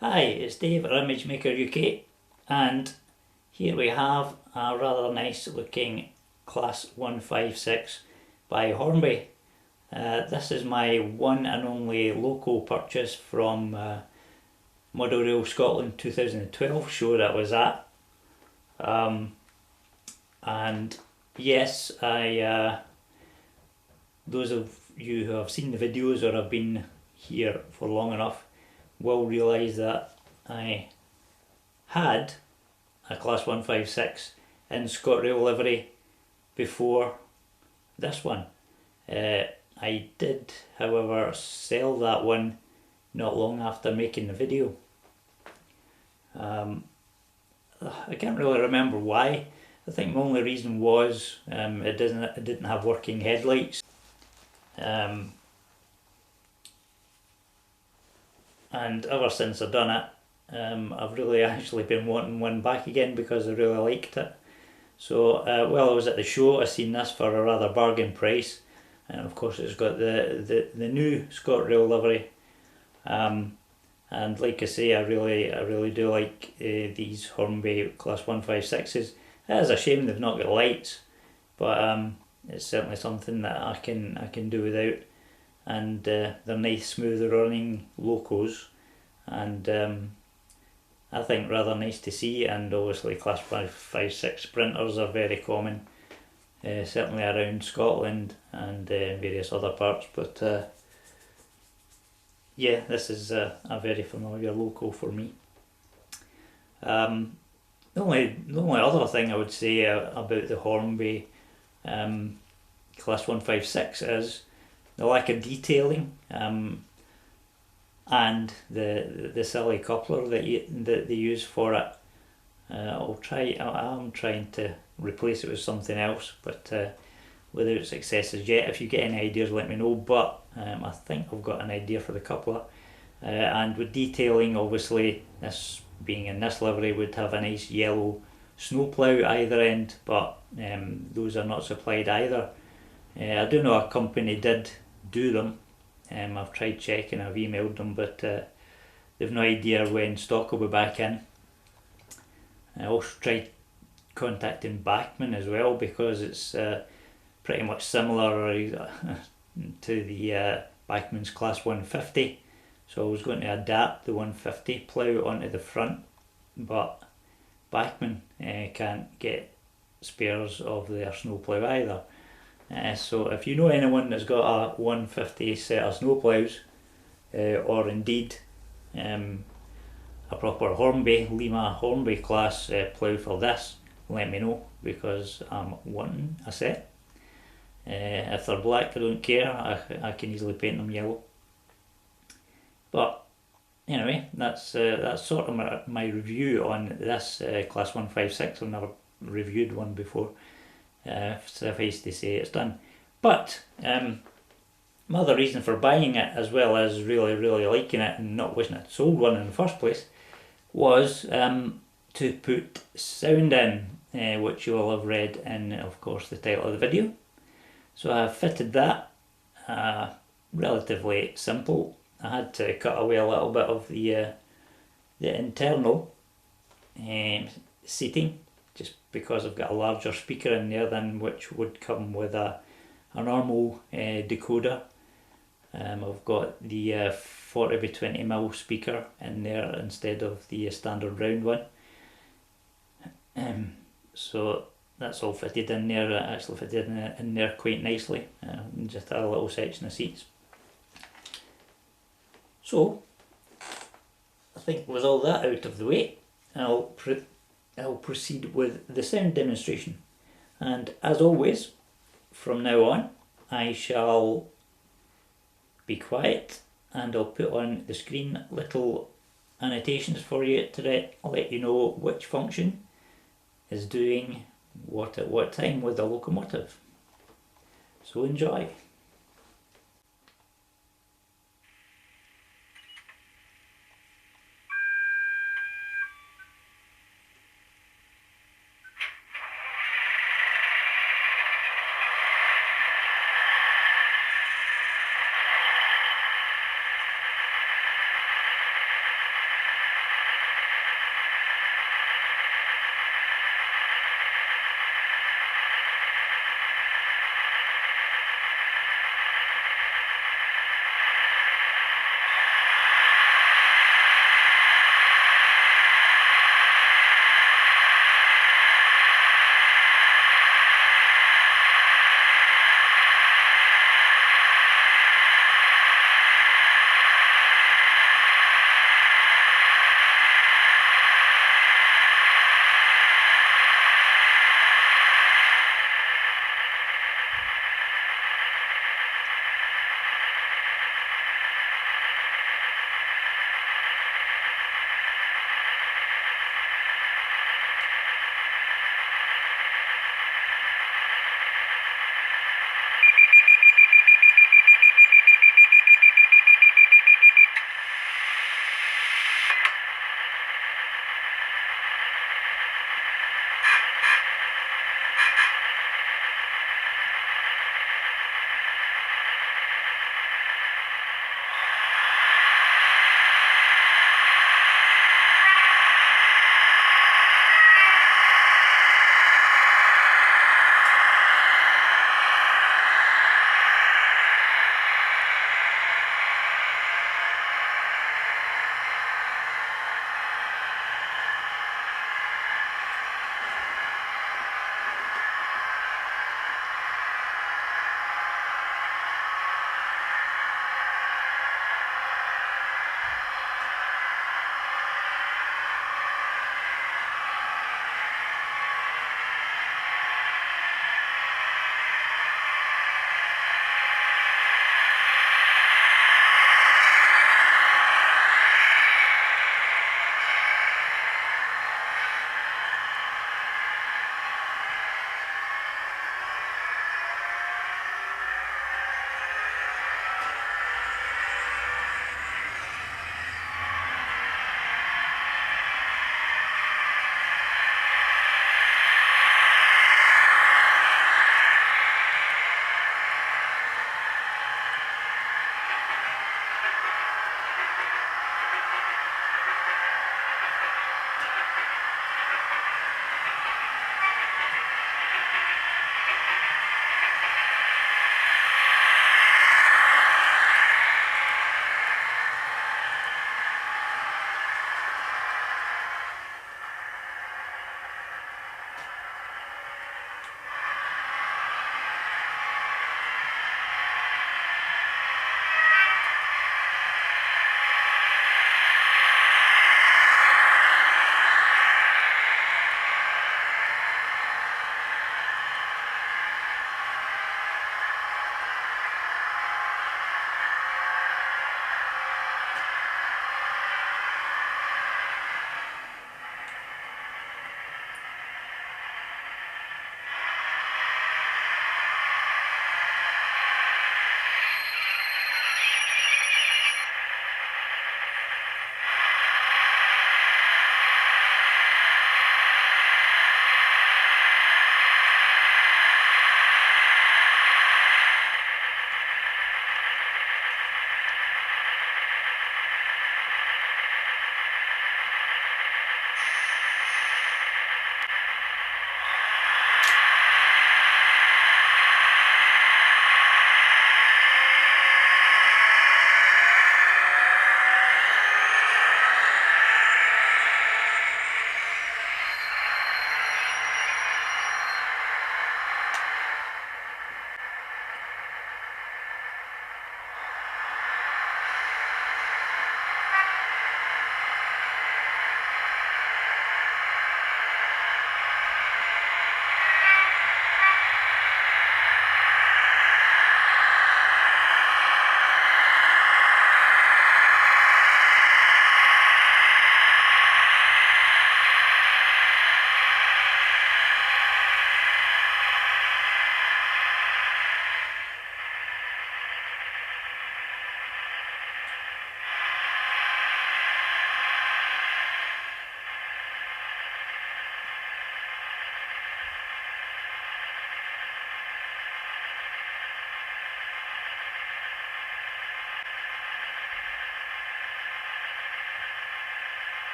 Hi, it's Dave at Image Maker UK, and here we have a rather nice looking Class 156 by Hornby. This is my one and only local purchase from Scotrail Scotland 2012 show that I was at. And yes, those of you who have seen the videos or have been here for long enough will realise that I had a Class 156 in Scotrail livery before this one. I did, however, sell that one not long after making the video. I can't really remember why. I think the only reason was it didn't have working headlights. And ever since I've done it, I've really actually been wanting one back again because I really liked it. So while I was at the show, I seen this for a rather bargain price, and of course it's got the new Scotrail livery. And like I say, I really do like these Hornby Class 156s. It is a shame they've not got lights, but it's certainly something that I can do without. And they're nice, smooth running locos, and I think rather nice to see. And obviously Class 156 sprinters are very common, certainly around Scotland and various other parts, but yeah, this is a very familiar loco for me. The only other thing I would say about the Hornby Class 156 is the lack of detailing, and the silly coupler that they use for it. I'm trying to replace it with something else, but without successes yet. If you get any ideas, let me know. But I think I've got an idea for the coupler. And with detailing, obviously, this being in this livery would have a nice yellow snowplough either end, but those are not supplied either. I do know a company did do them. I've tried checking, I've emailed them, but they've no idea when stock will be back in. I also tried contacting Bachmann as well, because it's pretty much similar to the Bachmann's Class 150. So I was going to adapt the 150 plough onto the front, but Bachmann can't get spares of their snowplough either. So if you know anyone that's got a 150 set of snowploughs, or indeed a proper Lima Hornby class plough for this, let me know, because I'm wanting a set. If they're black, I don't care. I can easily paint them yellow. But anyway, that's sort of my review on this Class 156. I've never reviewed one before. Suffice to say, it's done. But my other reason for buying it, as well as really liking it and not wishing I'd sold one in the first place, was to put sound in, which you will have read in, of course, the title of the video. So I fitted that. Relatively simple. I had to cut away a little bit of the internal seating, just because I've got a larger speaker in there than which would come with a normal decoder. I've got the 40x20mm speaker in there instead of the standard round one. So that's all fitted in there. It actually fitted in there quite nicely. Just a little section of seats. So I think with all that out of the way, I'll proceed with the sound demonstration. And as always, from now on, I shall be quiet, and I'll put on the screen little annotations for you to let you know which function is doing what at what time with the locomotive. So enjoy.